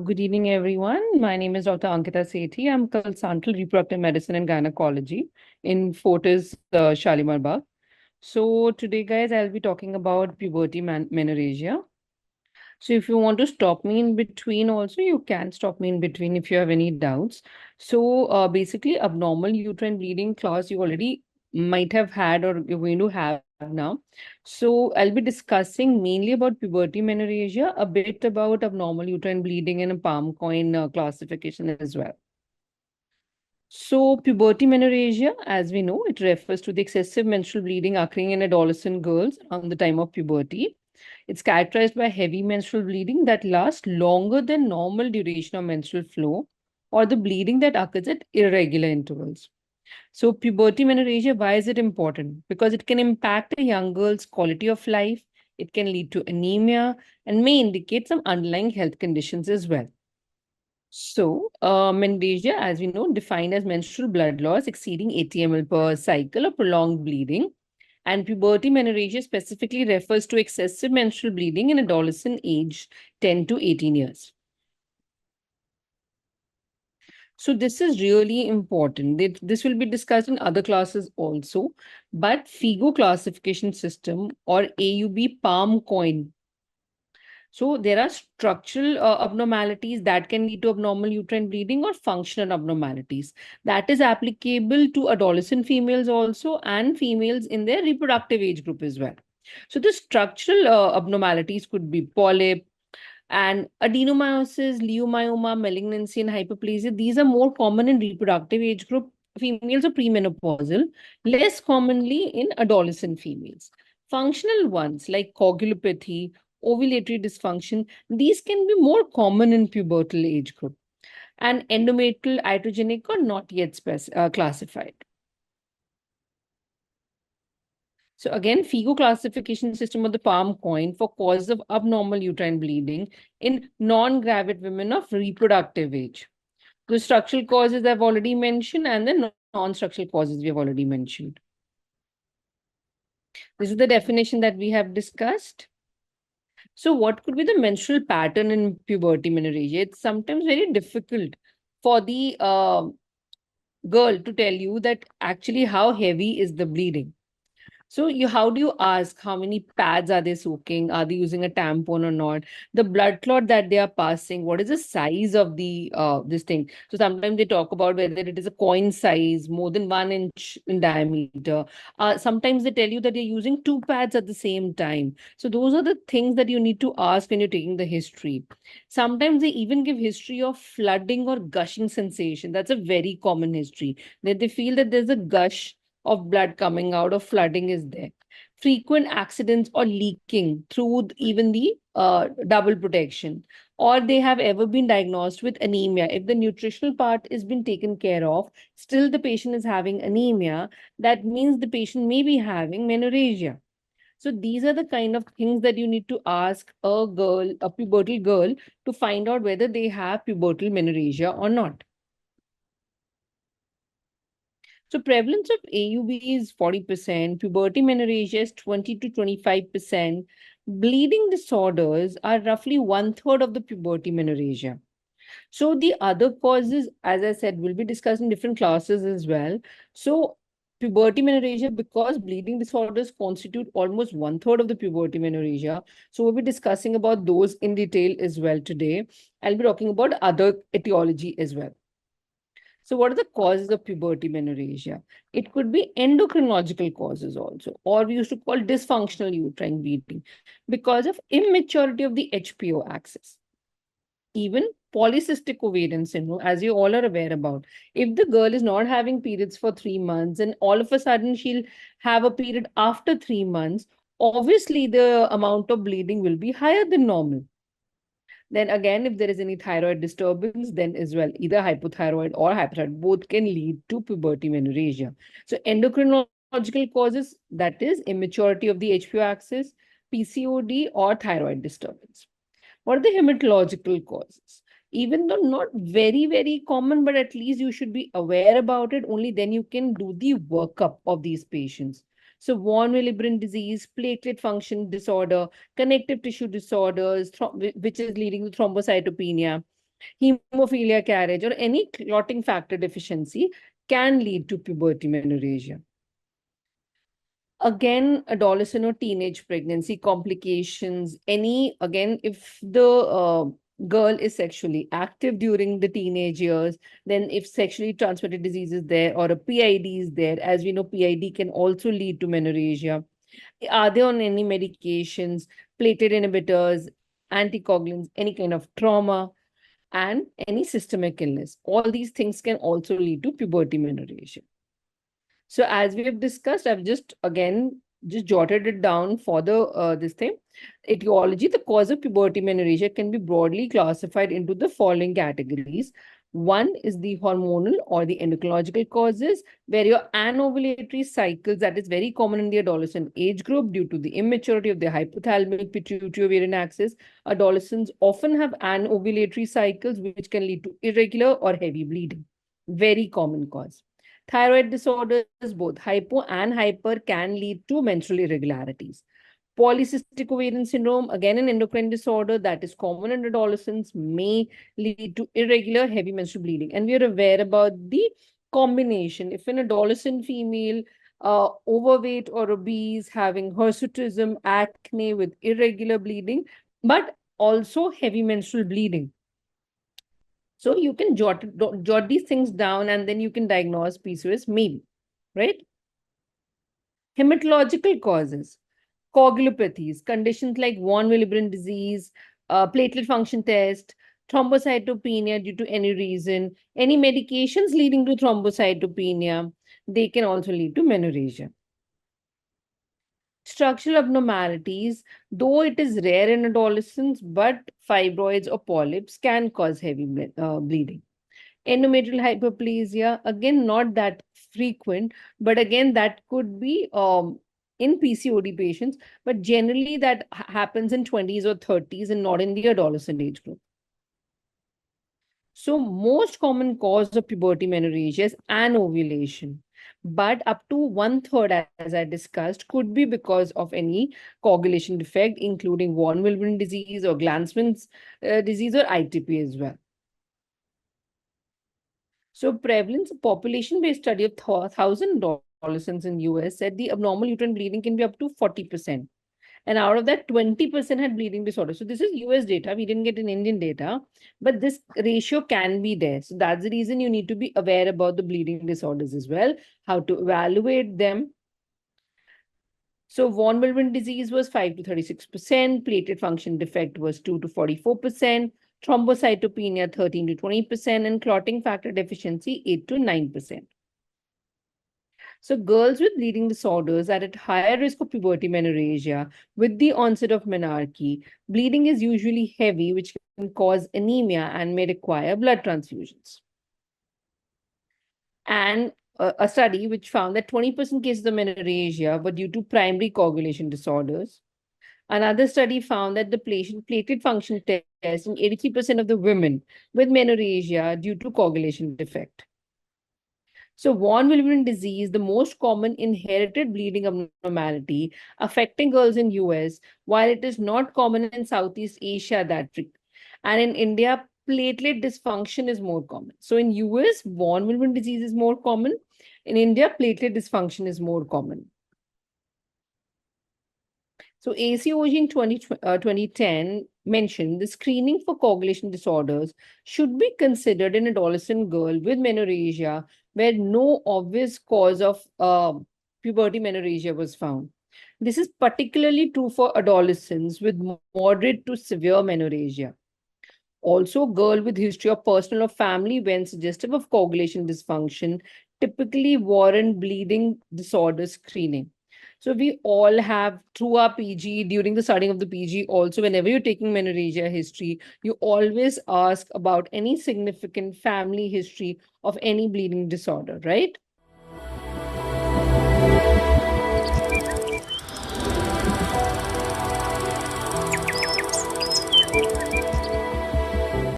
Good evening, everyone. My name is Dr. Ankita Sethi. I'm consultant reproductive medicine and gynecology in Fortis, Shalimar Bagh. So today, guys, I'll be talking about puberty menorrhagia. So if you want to stop me in between also, you can stop me in between if you have any doubts. So basically, abnormal uterine bleeding class you already might have had or you're going to have now. So I'll be discussing mainly about puberty menorrhagia, a bit about abnormal uterine bleeding and a palm-coin classification as well. So puberty menorrhagia, as we know, it refers to the excessive menstrual bleeding occurring in adolescent girls around the time of puberty. It's characterized by heavy menstrual bleeding that lasts longer than normal duration of menstrual flow or the bleeding that occurs at irregular intervals. So puberty menorrhagia, why is it important? Because it can impact a young girl's quality of life, it can lead to anemia, and may indicate some underlying health conditions as well. So, menorrhagia, as we know, defined as menstrual blood loss exceeding 80 ml per cycle or prolonged bleeding. And puberty menorrhagia specifically refers to excessive menstrual bleeding in adolescent age 10 to 18 years. So this is really important. This will be discussed in other classes also. But FIGO classification system or AUB PALM-COEIN. So there are structural abnormalities that can lead to abnormal uterine bleeding or functional abnormalities. That is applicable to adolescent females also and females in their reproductive age group as well. So the structural abnormalities could be polyp, and adenomyosis, leiomyoma, malignancy, and hyperplasia, these are more common in reproductive age group females or premenopausal, less commonly in adolescent females. Functional ones like coagulopathy, ovulatory dysfunction, these can be more common in pubertal age group. And endometrial, iatrogenic, or not yet classified. So again, FIGO classification system of the PALM-COEIN for causes of abnormal uterine bleeding in non-gravid women of reproductive age. The structural causes I've already mentioned and the non-structural causes we have already mentioned. This is the definition that we have discussed. So what could be the menstrual pattern in puberty menorrhagia? It's sometimes very difficult for the girl to tell you that actually how heavy is the bleeding. So how do you ask how many pads are they soaking? Are they using a tampon or not? The blood clot that they are passing, what is the size of the this thing? So sometimes they talk about whether it is a coin size, more than 1 inch in diameter. Sometimes they tell you that they're using two pads at the same time. So those are the things that you need to ask when you're taking the history. Sometimes they even give history of flooding or gushing sensation. That's a very common history. That they feel that there's a gush of blood coming out or flooding is there. Frequent accidents or leaking through even the double protection, or they have ever been diagnosed with anemia. If the nutritional part is been taken care of, still the patient is having anemia, that means the patient may be having menorrhagia. So these are the kind of things that you need to ask a girl, a pubertal girl, to find out whether they have pubertal menorrhagia or not. So prevalence of AUB is 40%, puberty menorrhagia is 20 to 25%. Bleeding disorders are roughly 1/3 of the puberty menorrhagia. So the other causes, as I said, will be discussed in different classes as well. So puberty menorrhagia, because bleeding disorders constitute almost 1/3 of the puberty menorrhagia. So we'll be discussing about those in detail as well today. I'll be talking about other etiology as well. So what are the causes of puberty menorrhagia? It could be endocrinological causes also, or we used to call dysfunctional uterine bleeding because of immaturity of the HPO axis. Even polycystic ovarian syndrome, as you all are aware about. If the girl is not having periods for 3 months and all of a sudden she'll have a period after 3 months, obviously the amount of bleeding will be higher than normal. Then again, if there is any thyroid disturbance, then as well, either hypothyroid or hyperthyroid, both can lead to puberty menorrhagia. So endocrinological causes, that is immaturity of the HPO axis, PCOD or thyroid disturbance. What are the hematological causes? Even though not very, very common, but at least you should be aware about it. Only then you can do the workup of these patients. So von Willebrand disease, platelet function disorder, connective tissue disorders, which is leading to thrombocytopenia, Hemophilia carriage or any clotting factor deficiency can lead to puberty menorrhagia. Again, adolescent or teenage pregnancy complications, again, if the girl is sexually active during the teenage years, then if sexually transmitted disease is there or a PID is there, as we know, PID can also lead to menorrhagia. Are they on any medications, platelet inhibitors, anticoagulants, any kind of trauma, and any systemic illness? All these things can also lead to puberty menorrhagia. So as we have discussed, I've just jotted it down for the this thing. Etiology, the cause of puberty menorrhagia can be broadly classified into the following categories. One is the hormonal or the endocrinological causes, where your anovulatory cycles, that is very common in the adolescent age group due to the immaturity of the hypothalamic pituitary ovarian axis. Adolescents often have anovulatory cycles, which can lead to irregular or heavy bleeding. Very common cause. Thyroid disorders, both hypo and hyper, can lead to menstrual irregularities. Polycystic ovarian syndrome, again an endocrine disorder that is common in adolescents, may lead to irregular heavy menstrual bleeding. And we are aware about the combination. If an adolescent female, overweight or obese, having hirsutism, acne with irregular bleeding, but also heavy menstrual bleeding. So you can jot these things down and then you can diagnose PCOS maybe, right? Hematological causes, coagulopathies, conditions like von Willebrand disease, platelet function test, thrombocytopenia due to any reason, any medications leading to thrombocytopenia, they can also lead to menorrhagia. Structural abnormalities, though it is rare in adolescents, but fibroids or polyps can cause heavy bleeding. Endometrial hyperplasia, again, not that frequent, but again, that could be in PCOD patients, but generally that happens in 20s or 30s and not in the adolescent age group. So most common cause of puberty menorrhagia is anovulation, but up to 1/3, as I discussed, could be because of any coagulation defect, including von Willebrand disease or Glanzmann's disease or ITP as well. So prevalence, population-based study of 1,000 adolescents in US said the abnormal uterine bleeding can be up to 40%. And out of that, 20% had bleeding disorder. So this is US data. We didn't get an Indian data, but this ratio can be there. So that's the reason you need to be aware about the bleeding disorders as well, how to evaluate them. So von Willebrand disease was 5 to 36%, platelet function defect was 2 to 44%, thrombocytopenia 13 to 20%, and clotting factor deficiency 8 to 9%. So girls with bleeding disorders are at higher risk of puberty menorrhagia. With the onset of menarche, bleeding is usually heavy, which can cause anemia and may require blood transfusions. And a study which found that 20% cases of menorrhagia were due to primary coagulation disorders. Another study found that the platelet function test in 83% of the women with menorrhagia due to coagulation defect. So von Willebrand disease, the most common inherited bleeding abnormality affecting girls in US, while it is not common in Southeast Asia that frequent. And in India, platelet dysfunction is more common. So in US, von Willebrand disease is more common. In India, platelet dysfunction is more common. So ACOG in 2010 mentioned the screening for coagulation disorders should be considered in adolescent girl with menorrhagia where no obvious cause of puberty menorrhagia was found. This is particularly true for adolescents with moderate to severe menorrhagia. Also, girl with history of personal or family when suggestive of coagulation dysfunction typically warrant bleeding disorder screening. So we all have, through our PG, during the studying of the PG, also whenever you're taking menorrhagia history, you always ask about any significant family history of any bleeding disorder, right?